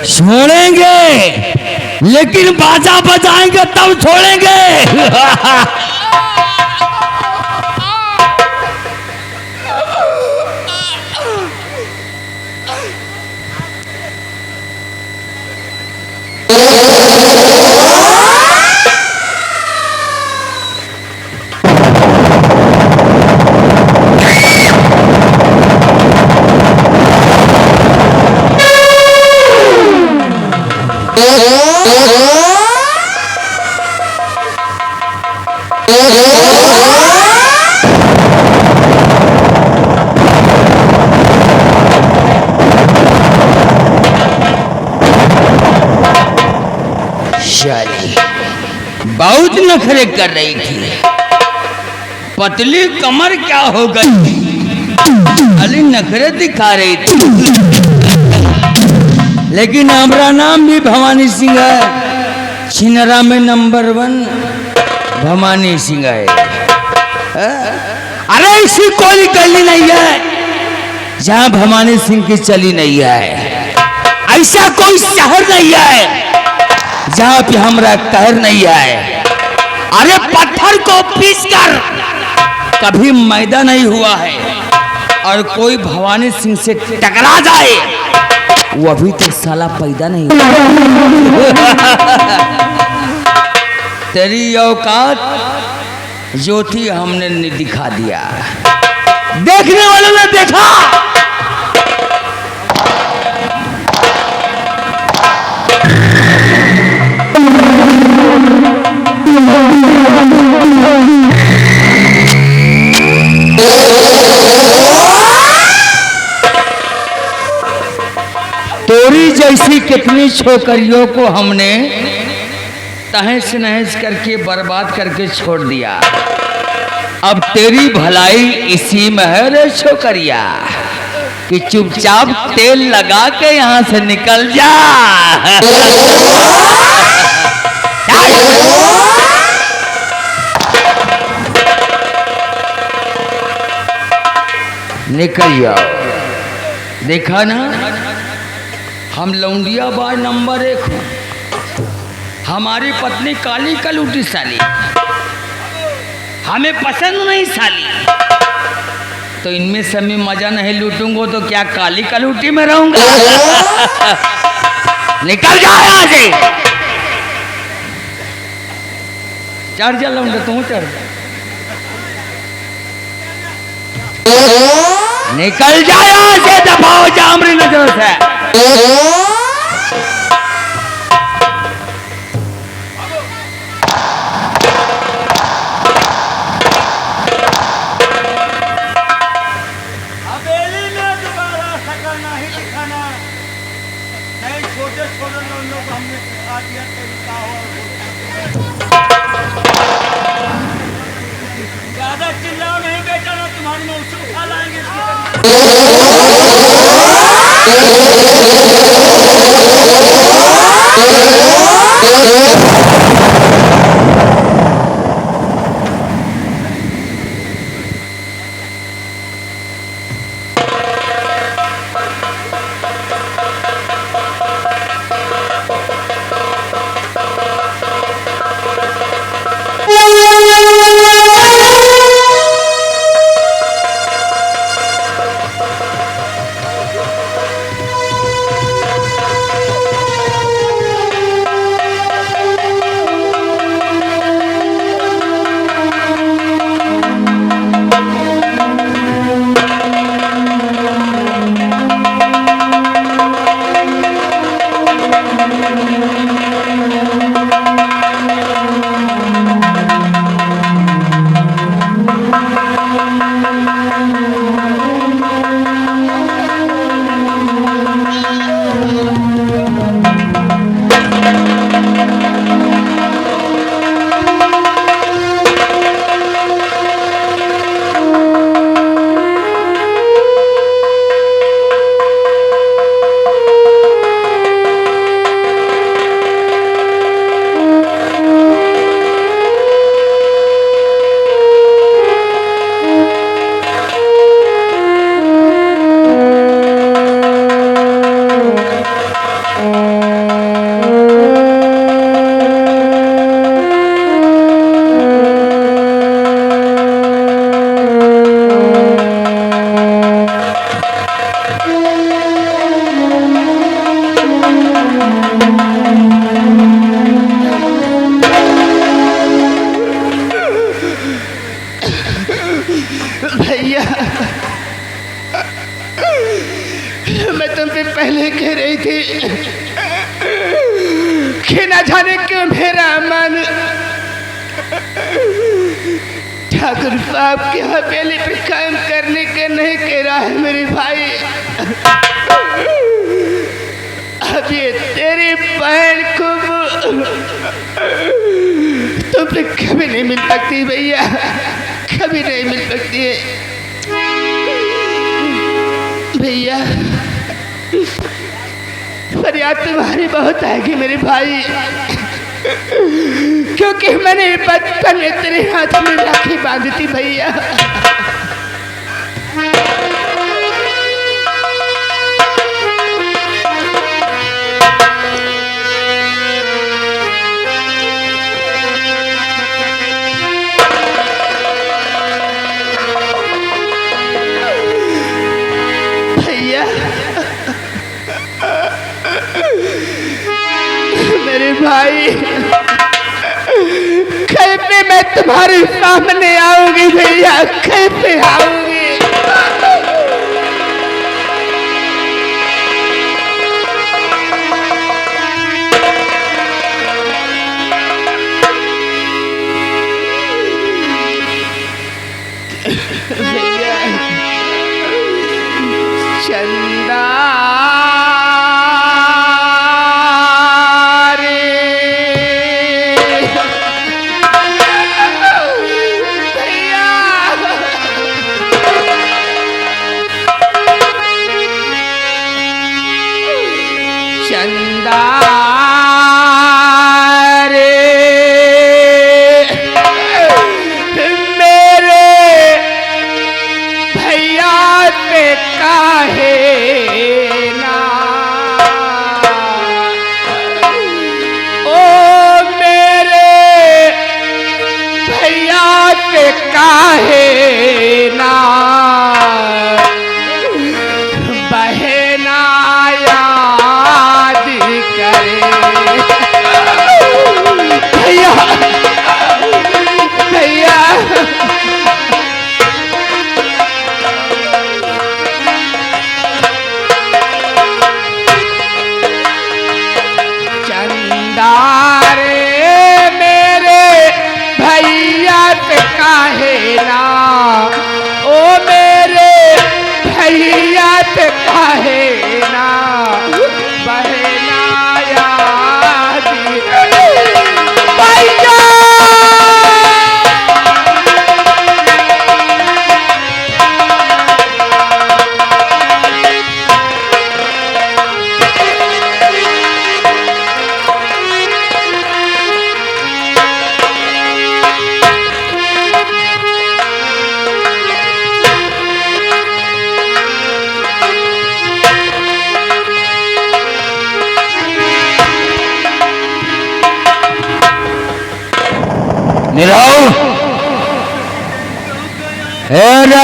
छोड़ेंगे, लेकिन बाजा बजाएंगे तब छोड़ेंगे। बहुत नखरे कर रही थी, पतली कमर क्या हो गई, खाली नखरे दिखा रही थी। लेकिन हमारा नाम भी भवानी सिंह है, छिनरा में नंबर 1 भवानी सिंह है। अरे ऐसी कोई गली नहीं है जहां भवानी सिंह की चली नहीं है, ऐसा कोई शहर नहीं है जहां पे हमरा कहर नहीं है। अरे पत्थर को पीसकर कभी मैदा नहीं हुआ है, और कोई भवानी सिंह से टकरा जाए वो अभी तक साला पैदा नहीं हुआ। तेरी औकात जो थी हमने दिखा दिया, देखने वालों ने देखा। तोरी जैसी कितनी छोकरियों को हमने तहस नहस करके बर्बाद करके छोड़ दिया। अब तेरी भलाई इसी में है रे छोकरिया, कि चुपचाप तेल लगा के यहां से निकल जा। निकल जाओ। देखा ना, हम लौंडिया बाय नंबर 1 हूं। हमारी पत्नी काली कलूटी साली, हमें पसंद नहीं साली, तो इनमें से मैं मजा नहीं लूटूंगा तो क्या काली कलूटी में रहूंगा। निकल जा यहाँ से। चढ़ जा लौंडे, तू चढ़। निकल जा यहाँ से, दबाओ जा हमारी नजर से। ज्यादा चिल्लाओ नहीं बेटा, ना तुम्हारी मौसी उठा लाएंगे। मैं तुम पे पहले कह रही थी कि न जाने क्यों मेरा मन ठाकुर साहब की हवेली पे कायम करने के नहीं कह रहा है मेरे भाई। अब ये तेरी बहन को तुमसे कभी नहीं मिल सकती भैया, कभी नहीं मिल सकती है भैया। फरियाद तुम्हारी बहुत आएगी मेरे भाई, क्योंकि मैंने बचपन में तेरे हाथ में राखी बांधी थी भैया। मेरे भाई कैसे मैं तुम्हारे सामने आऊंगी भैया, कैसे आऊंगी? भैया चंदा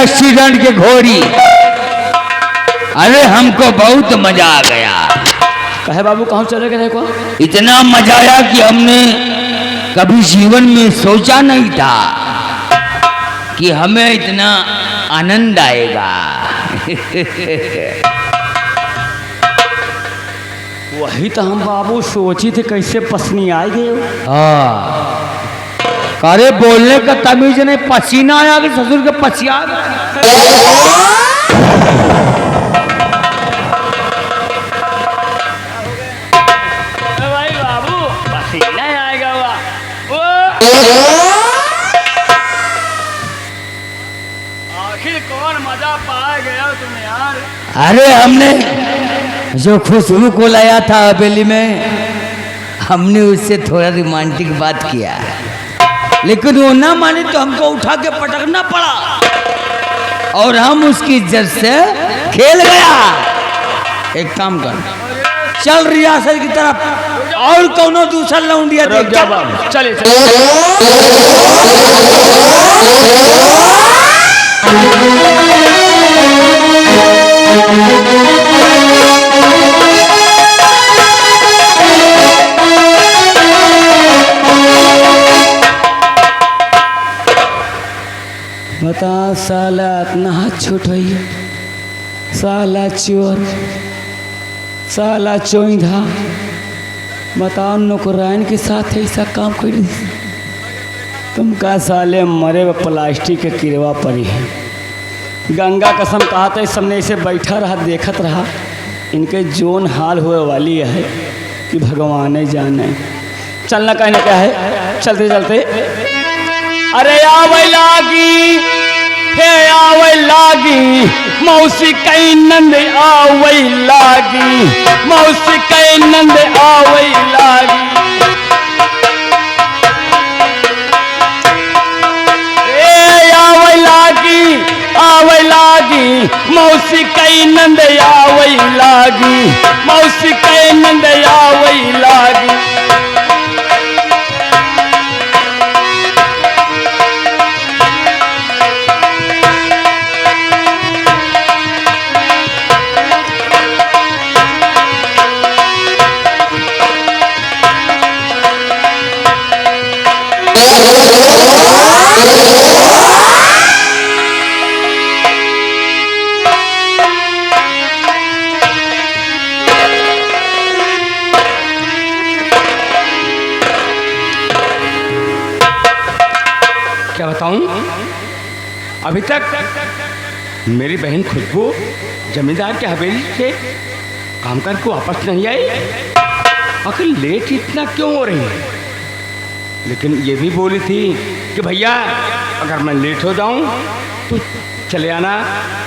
एक्सीडेंट के घोड़ी, अरे हमको बहुत मजा आ गया। कहे बाबू कहाँ चले गए को? इतना मजा आया कि हमने कभी जीवन में सोचा नहीं था कि हमें इतना आनंद आएगा। वही तो हम बाबू सोची थे कैसे पसनी आ गए। हाँ, अरे बोलने का तमीज नहीं, पसीना आया कि ससुर के पसिया। भाई बाबू पसीना आएगा वो। आखिर कौन मजा पा गया तुम यार? अरे हमने जो खुशबू को लाया था हवेली में, हमने उससे थोड़ा रोमांटिक बात किया, लेकिन वो ना माने तो हमको उठा के पटकना पड़ा और हम उसकी इज्जत से खेल गया। एक काम कर, चल रियासत की तरफ और कोनो दूसरा लौंडिया देख जा। चले बता साला इतना हाथ छोट है, साला चोर। साला चोइधा बताओ नौकराइन के साथ ऐसा काम कर रही। तुम का साले मरे व प्लास्टिक के किरवा पड़ी है। गंगा कसम कहा था, इस सामने ऐसे बैठा रहा देखत रहा, इनके जोन हाल हुए वाली है कि भगवान जाने। चलना कहने क्या है, चलते चलते अरे आवे लागी हे आवे लागी मौसी कई नंद आवे लागी, मौसी कई नंद आवे लागी। ए आवे लागी आवे लागी मौसी कई नंद आवे लागी, मौसी कई नंद आवे लागी। क्या बताऊं, अभी तक मेरी बहन खुशबू जमींदार के हवेली से काम करके वापस नहीं आई। आखिर लेट इतना क्यों हो रही है? लेकिन ये भी बोली थी कि भैया अगर मैं लेट हो जाऊं तो चले आना,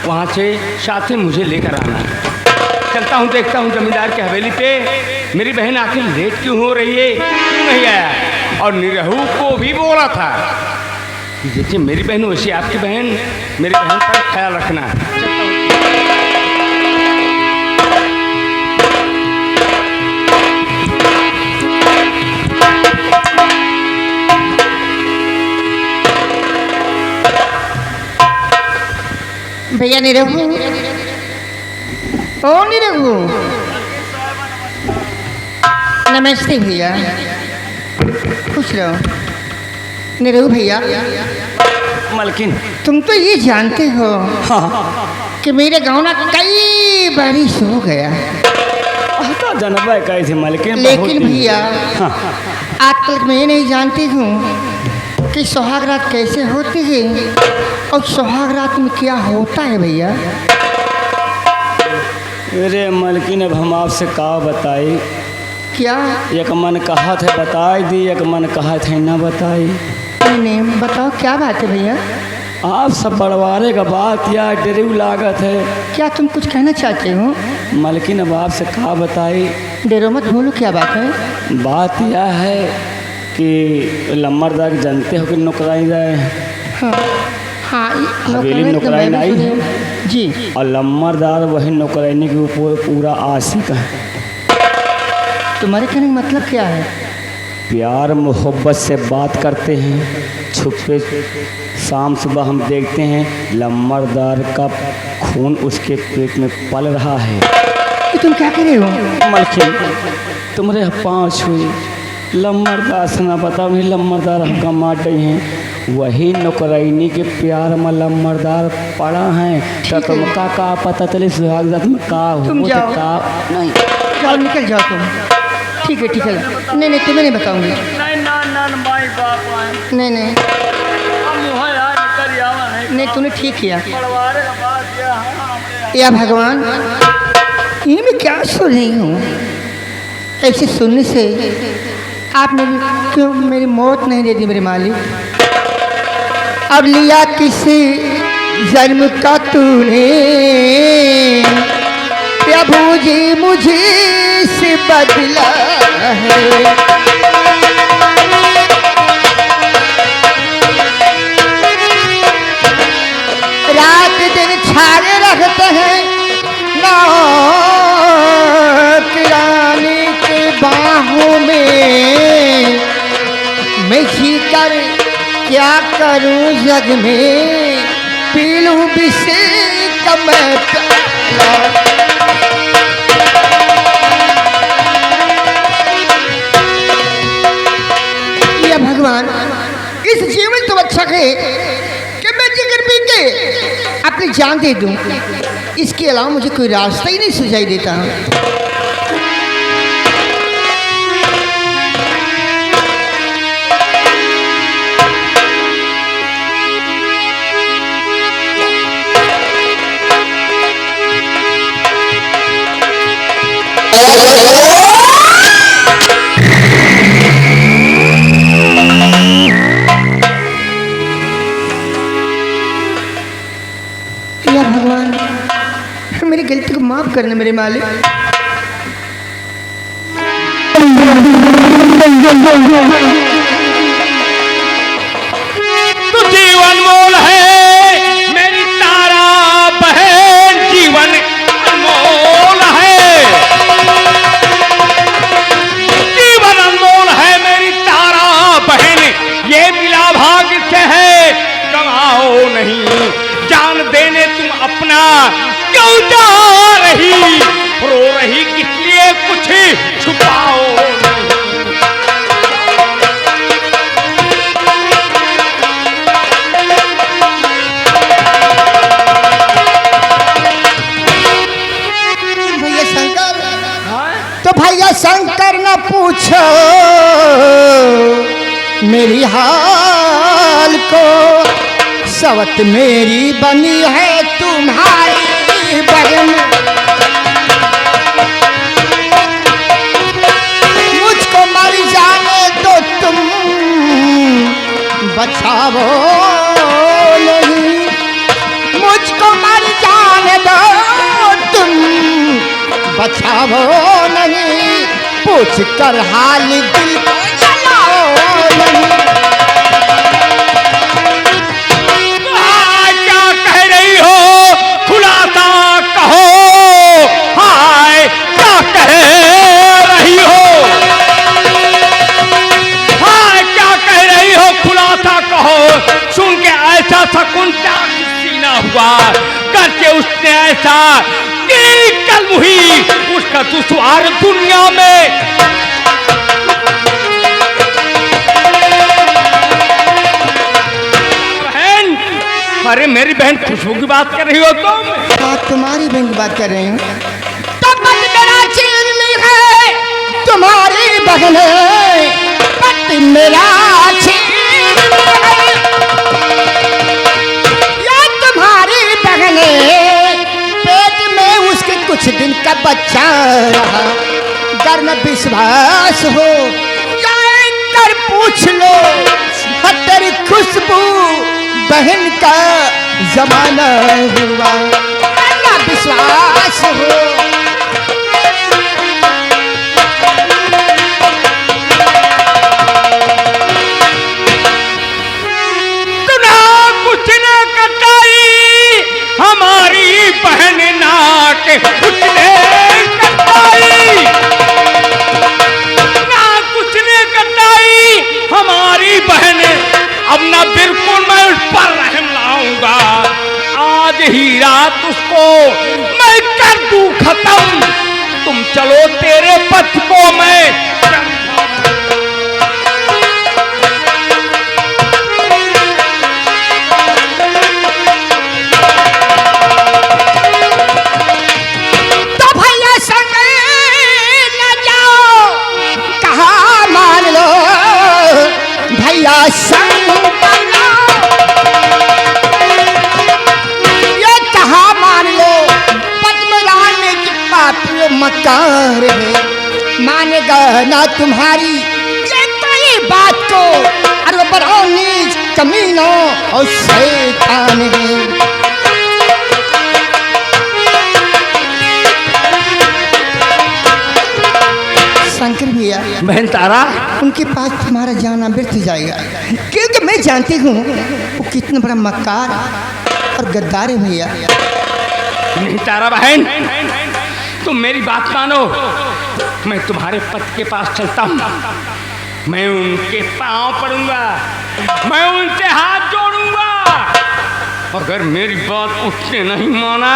वहाँ से साथ में मुझे लेकर आना। चलता हूँ, देखता हूँ जमींदार की हवेली पे मेरी बहन आखिर लेट क्यों हो रही है, क्यों नहीं आया। और निरहू को भी बोला था कि जैसे मेरी बहन वैसे आपकी बहन, मेरी बहन पर ख्याल रखना। भैया निरहू, ओ निरहू, नमस्ते भैया, खुश रहो। निरहू भैया, मलकिन तुम तो ये जानते हो हाँ कि मेरे गाँव ना कई बारिश हो गया, तो जनबा कैसे मलकिन। लेकिन भैया हाँ आज तक मैं नहीं जानती हूँ कि सुहाग रात कैसे होती है और सुहाग रात में क्या होता है भैया। अरे मलकिन अब हम आपसे का बताई, क्या? एक मन कहा था बताई दी, एक मन कहा था ना बताई। नहीं बताओ क्या बात है भैया। आप सब बड़वारे का बात या डरेऊ लागत है। क्या तुम कुछ कहना चाहते हो? मलकिन अब आपसे कहा बताई। डरो मत, बोलो क्या बात है। बात यह है कि लम्बरदार जानते हो कि नौकराई जाए। हाँ हाँ, हवेली नौकराइन आई है जी, और लम्बरदार वही नौकरानी के ऊपर पूरा आशिक है। तुम्हारे कहने का मतलब क्या है? प्यार मोहब्बत से बात करते हैं, छुपे शाम सुबह हम देखते हैं लम्बरदार का खून उसके पेट में पल रहा है। कि तुम क्या कर रहे हो? मलकिन तुम्हारे पाँव छुई, लम्बरदार से ना बताओ, नहीं लम्बरदार हमका मार रही हैं। वही नौकरानी के प्यार में लम्बरदार पड़ा है। तो तुमका का पता चले सुहाग रात में का तुम हो जाओ। का नहीं। जाओ, निकल जाओ तुम। ठीक है ठीक है, नहीं तुम्हें नहीं बताऊंगी। नहीं ना ना माई बाप आए नहीं हम वहाँ यार निकल जावा नहीं, तूने ठीक किया। पड़वारे का बात यह है हमरे या भगवान, ये मैं क्या सुन रही हूँ? ऐसे सुनने से आपने क्यों मेरी मौत नहीं दे दी मेरे मालिक? अब लिया किसी जन्म का तूने प्रभु जी मुझे से बदला है। रात दिन छाड़े रखते हैं नौकरानी के बाहों में। मैं जी कर क्या करूं जग में, पी लूं विष का मैं प्याला। या भगवान, इस जीवन तो अच्छा है कि मैं जिगर पी के अपनी जान दे दूं, इसके अलावा मुझे कोई रास्ता ही नहीं सुझाई देता। या भगवान, मेरी गलती को माफ करना मेरे मालिक। तू जीवन मोल है मेरी तारा बहन, जीवन अनमोल है, जीवन अनमोल है मेरी तारा बहन, ये मिला भाग्य से है गवाओ नहीं, जान देने तुम अपना क्यों जा रही, रो रही किस लिए कुछ छुपाओ नहीं। भैया शंकर, तो भैया शंकर न पूछो मेरी हाल को, सवत मेरी बनी है तुम्हारी बहन, मुझको मर जाने दो तुम बचाओ नहीं, मुझको मर जाने दो तुम बचाओ नहीं, पूछ कर हाल दिल को जलाओ नहीं। सुन के ऐसा शकुंतला सीना हुआ, करके उसने ऐसा कि कल हुई उसका दुश्वार दुनिया में। बहन, अरे मेरी बहन खुशबू की बात कर रही हो तुम? हाँ, तुम्हारी बहन की बात कर रही हूँ। तब मत मेरा छीन है तुम्हारी बहन, पति मेरा छीन पेट में उसके कुछ दिन का बच्चा रहा, गर में विश्वास हो जाए कर पूछ लो, तेरी खुशबू बहन का जमाना हुआ, ना विश्वास हो। हमारी बहन नाक उसने कटाई, ना कुछ ने कटाई हमारी बहन, अब ना बिल्कुल मैं उस पर रहम लाऊंगा, आज ही रात उसको मैं कर दूं खत्म, तुम चलो तेरे पथ को मैं। ये कहा मान लो पद्मरानी की पापी मकार है, मानेगा ना तुम्हारी ये कोई बात को, अरे बड़ा नीच कमीना और शैतान है। शंकर भैया, बहन तारा, उनके पास तुम्हारा जाना व्यर्थ जाएगा, क्योंकि मैं जानती हूँ वो कितना बड़ा मक्कार और गद्दार है भैया। नहीं तारा बहन, तुम मेरी बात मानो, मैं तुम्हारे पति के पास चलता हूँ, मैं उनके पांव पड़ूंगा, मैं उनसे हाथ जोड़ूंगा, अगर मेरी बात उसने नहीं माना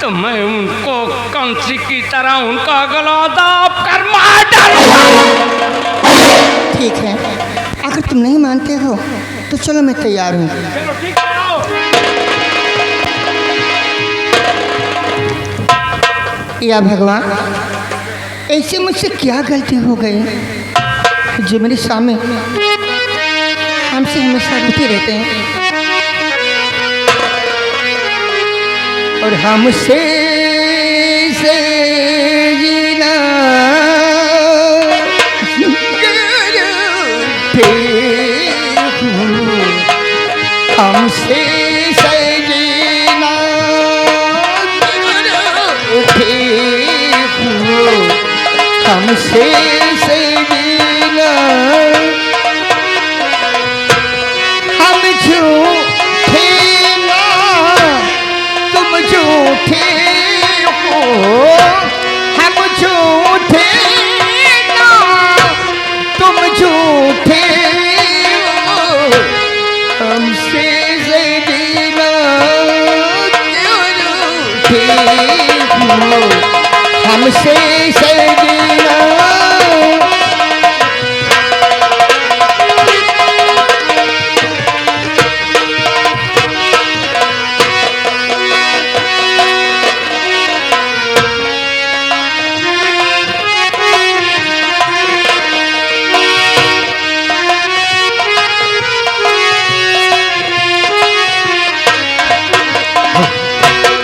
तो मैं उनको कंसी की तरह उनका गला दाब कर मार डालूंगा। ठीक है, अगर तुम नहीं मानते हो तो चलो मैं तैयार हूँ। चलो ठीक है, आओ। या भगवान, ऐसे मुझसे क्या गलती हो गई जो मेरे सामने हमसे हमेशा रुके रहते हैं और हमसे से हमसे सजीना ठीक हो, हमसे सजीना हम झूठे ना तुम झूठे हो, हम झूठे ना तुम झूठे हो, हमसे सजीना झूठे हो, हमसे सजीना।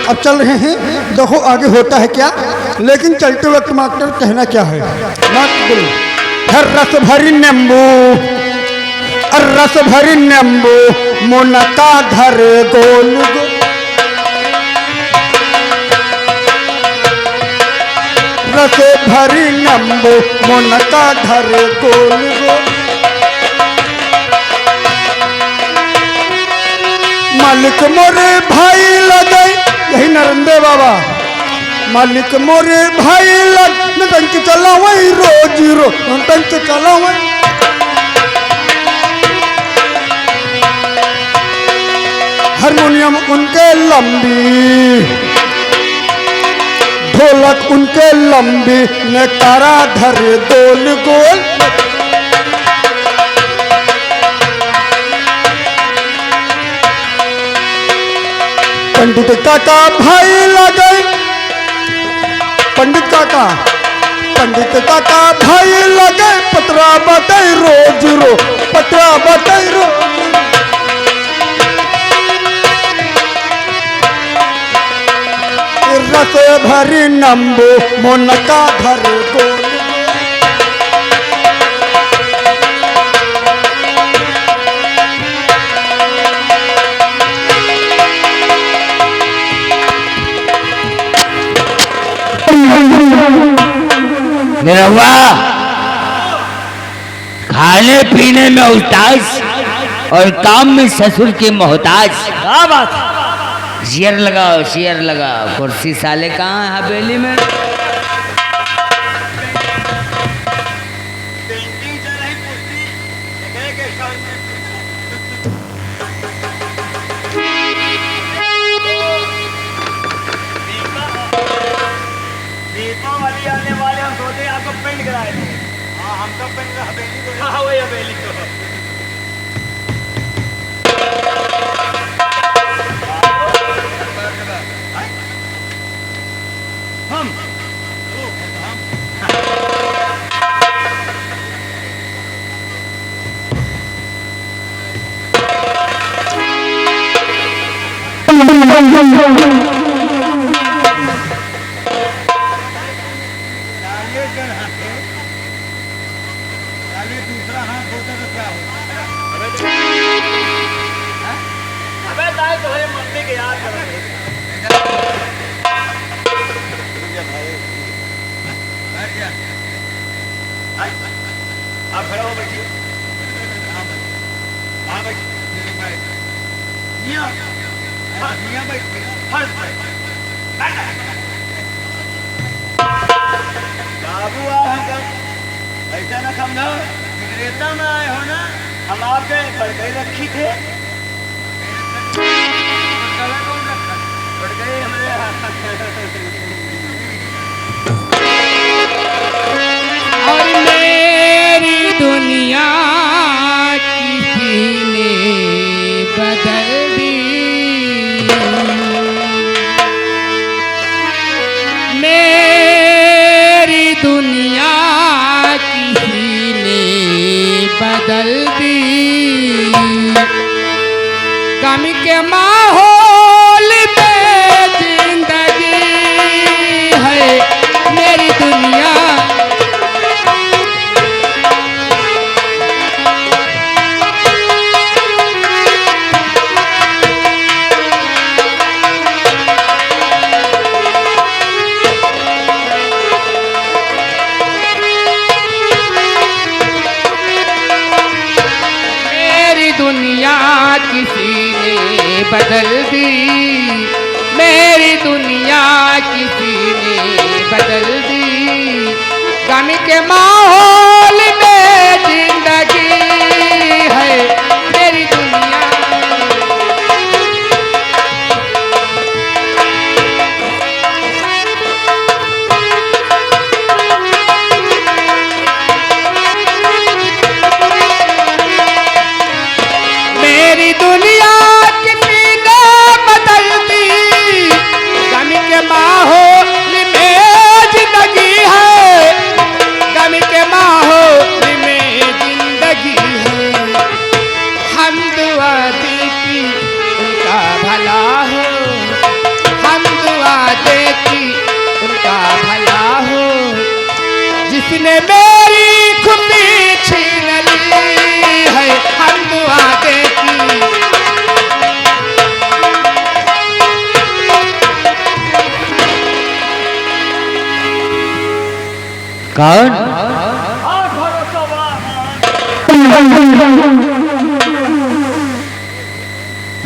अब चल रहे हैं, देखो आगे होता है क्या। लेकिन चलते वक्त मास्टर कहना क्या है। मास्टर हर रस भरी नींबू, रस भरी नींबू मुनका धर गोल गो, रस भरी नींबू मुनका धर गोल गो। मालिक मोरे भाई लगे, यही नरेंद्र बाबा। मालिक मोरे भाई लग टंक चला वही रोज रो टंक चला वही। हारमोनियम उनके लंबी, ढोलक उनके लंबी ने तारा धर गोल गोल। पंडित काका भाई लगे, पंडित काका भाई लगे, पतरा बटे रोज रो, पतरा बटे रो। रस भरी नींबू मुनका धर गोल। निरहुआ खाने पीने में उस्ताद और काम में ससुर के मोहताज। क्या बात, शेयर लगाओ, शेयर लगाओ। कुर्सी साले कहाँ है हवेली में? दीपावली आने वाले, हम सोचे आपको पेंट कराए थे। हाँ, हम तो पेंट हवेली को। हाँ, वही हवेली को। हम दूसरा हाथ होता तो क्या होता? अबे दाई तुम्हारे मम्मी के याद कर रहे आप खड़ा हो बैठिए। हाँ बैठ, बाबू ऐसा ना समझो, विक्रेता में आए हो ना, हम आपके बड़कई रखी थे। बड़कई हमारे और मेरी दुनिया किसी ने बदल दी, मेरी दुनिया किसी ने बदल दी। गम के माहौल में जिंदगी है मेरी दुनिया, बदल दी, मेरी दुनिया किसी ने बदल दी। गम के माहौल में जिंदगी है मेरी दुनिया। मेरी दुनिया किसी ने बदल दी, गम के माहौल में जिंदगी है, गम के माहौल में जिंदगी है। हम दुआ दे कि उनका भला हो, हम दुआ दे कि उनका भला हो। जिसने मेरी खुशी छीन ली है, हम दुआ दे कि कौन?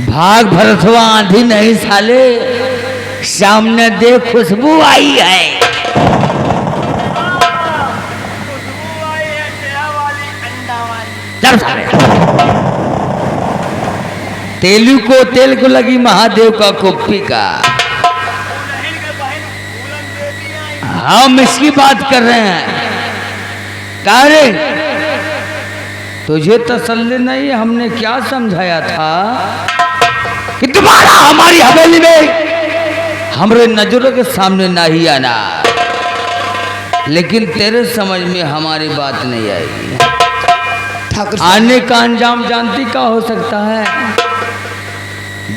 भाग भरसवा आंधी नहीं साले, सामने देख खुशबू आई है। चल साले। तेलू को तेल को लगी महादेव का कुप्पी का। हम इसकी बात कर रहे हैं। तारे तुझे तसल्ली नहीं, हमने क्या समझाया था कि तुम्हारा हमारी हवेली में हमारे नजरों के सामने ना ही आना, लेकिन तेरे समझ में हमारी बात नहीं आई। आने का अंजाम जानती का हो सकता है?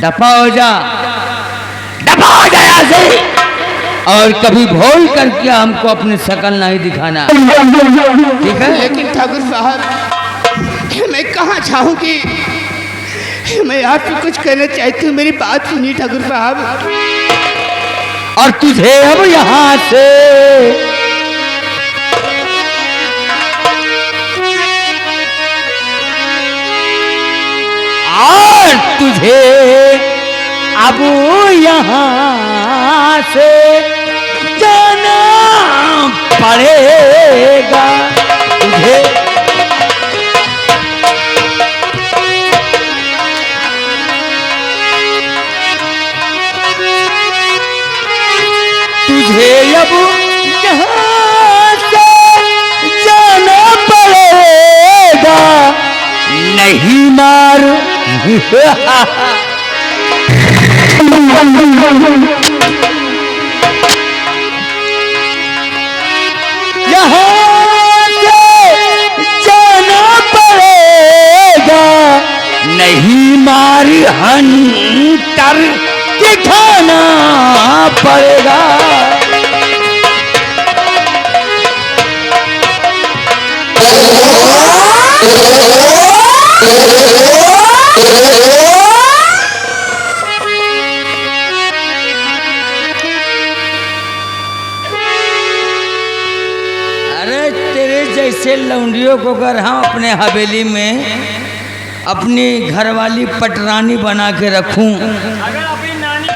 दफा हो जा, दफा हो जा यहाँ से, और कभी भूल करके हमको अपनी शकल नहीं दिखाना, ठीक है? लेकिन ठाकुर साहब मैं कहाँ चाहूँगी, मैं आपसे कुछ कहना चाहती हूँ, मेरी बात सुनिए ठाकुर साहब। और तुझे अब यहाँ से और तुझे अब यहाँ से जाना पड़ेगा। तुझे तुझे अब यहाँ से जाना पड़ेगा, नहीं मार यहाँ से जाना पड़ेगा, नहीं मार हंटर के खाना पड़ेगा। अरे तेरे जैसे लौंडियों को अगर हम अपने हवेली में अपनी घरवाली पटरानी बना के रखूं, अगर अपनी नानी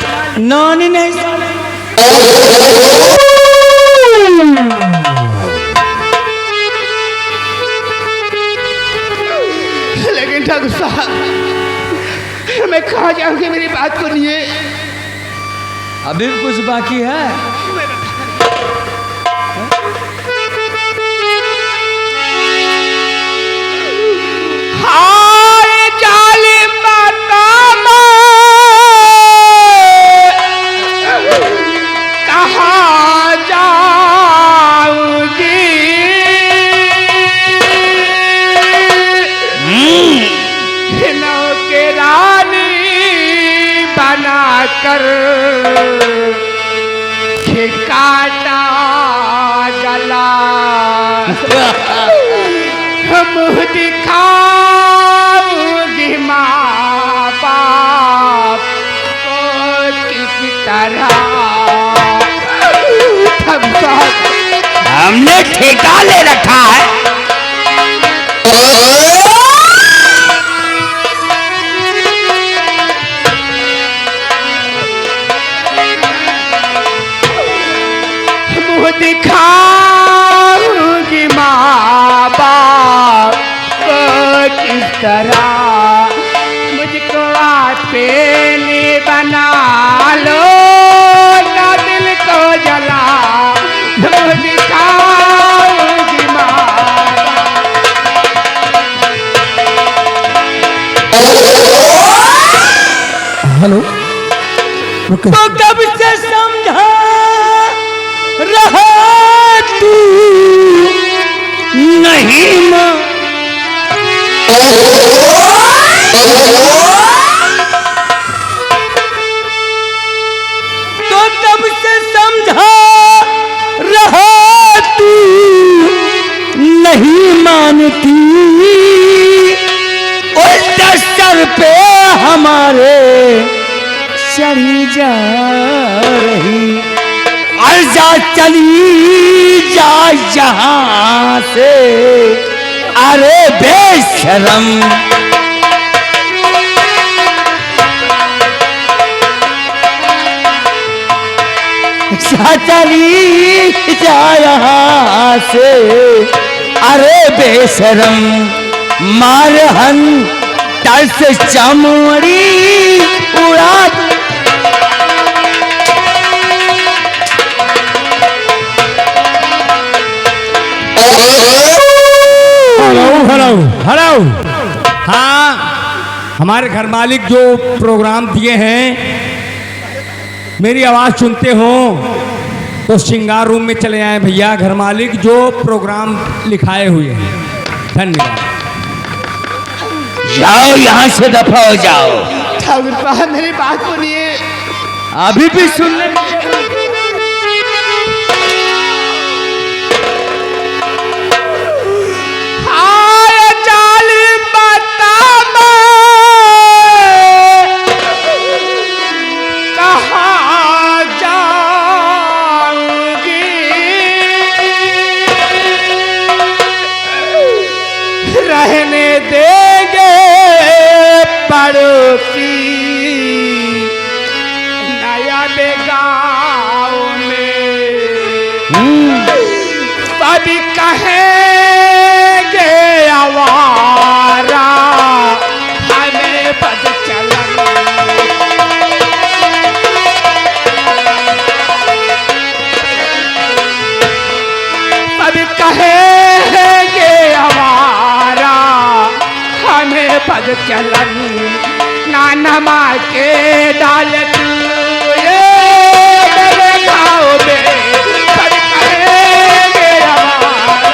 नानी नहीं लेकिन ठाकुर साहब मैं कहाँ जाऊँगी, मेरी बात सुनिए। अभी भी कुछ बाकी है। हाय जालिम माता कहाँ जाऊँगी, हिनों के रानी बनाकर काटा गला मुँह दिखाऊंगी माँ बाप को किस तरह। हमने ठेका ले रखा है। दिखाऊंगी माँ बाप को किस तरह मुझको अपने बना लो ना दिल को जला दो दिखाऊंगी माँ हेलो रुके। तो कब से समझा रहा तू नहीं मां तो कब से समझा रहा तू नहीं मानती उल्टा सर पे हमारे चली जा रही अर्जा चली जा जहां से अरे बेशरम चली जा यहाँ से अरे बेशरम मारहन तरस चमड़ी उड़ा हेलो हेलो हेलो। हाँ, हमारे घर मालिक जो प्रोग्राम दिए हैं मेरी आवाज़ सुनते हो तो श्रृंगार रूम में चले आए भैया। घर मालिक जो प्रोग्राम लिखाए हुए हैं। धन्यवाद। जाओ यहाँ से दफा हो जाओ। ठाकुर साहब मेरी बात सुनिए। अभी भी सुन ले। रहने देंगे पड़ोसी नया बेगांव में सभी कहेंगे आवारा हमें बद चलन सभी कहेंगे आवारा हमें पद चलन नाना माँ के डाल तू ये मेरे गाँव में सब कहेंगे आवारा।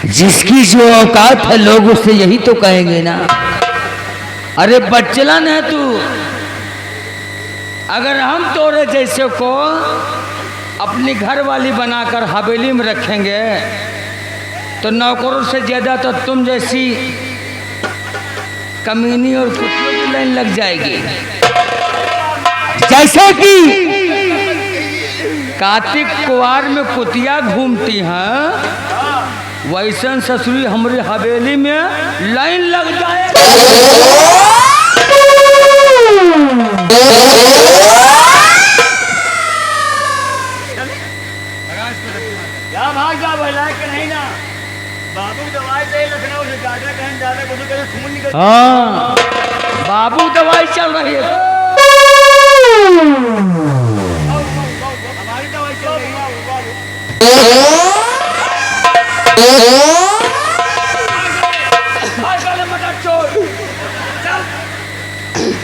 जिसकी जो औकात है लोग उससे यही तो कहेंगे ना। अरे बच्चलन है तू। अगर हम तोरे जैसे को अपनी घर वाली बनाकर हवेली में रखेंगे तो नौकरों से ज्यादा तो तुम जैसी कमीनी और कुतियों की लाइन लग जाएगी। जैसे कि कार्तिक कुआर में कुतिया घूमती हैं वैसन ससुरी हमारी हवेली में लाइन लग जाए। भाग जा भला के नहीं ना बाबू दवाई से लखनऊ से डॉक्टर कहने जाता कुछ कहीं खून निकल। हाँ बाबू दवाई चल रही है। हमारी दवाई चल रही है।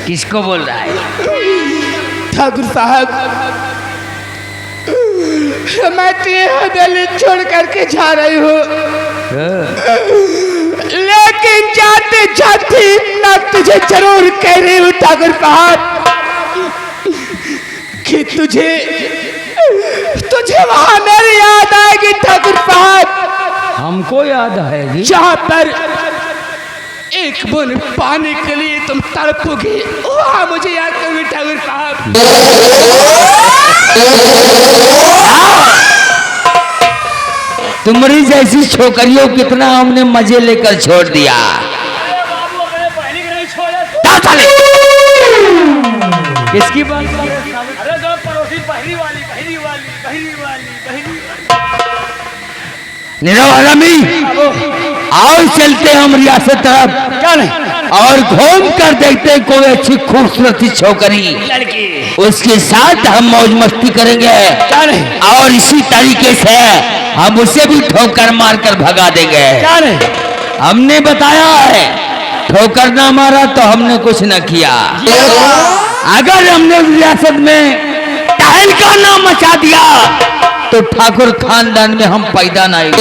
किसको बोल रहा है? ठाकुर साहब मैं तेरी हवेली छोड़ करके जा रही हूँ लेकिन जाते जाते मैं तुझे जरूर कह रही हूँ ठाकुर साहब कि तुझे वहां मेरी याद आएगी ठाकुर साहब। हमको याद आएगी जहाँ पर एक बूंद पानी के लिए तुम तड़पोगे वहां मुझे याद करोगे ठाकुर साहब। तुम्हारी जैसी छोकरियों कितना हमने मजे लेकर छोड़ दिया। किसकी बात? अरे जो पड़ोसी पहली वाली नीरव हरामी, आओ चलते हम रियासत तरफ। क्या नहीं और घूम कर देखते हैं कोई अच्छी खूबसूरत सी छोकरी, लड़की उसके साथ हम मौज मस्ती करेंगे। क्या नहीं और इसी तरीके से हम उसे भी ठोकर मारकर भगा देंगे। क्या नहीं हमने बताया है, ठोकर ना मारा तो हमने कुछ न किया। अगर हमने रियासत में तहलका ना मचा दिया तो ठाकुर खानदान में हम पैदा नहीं।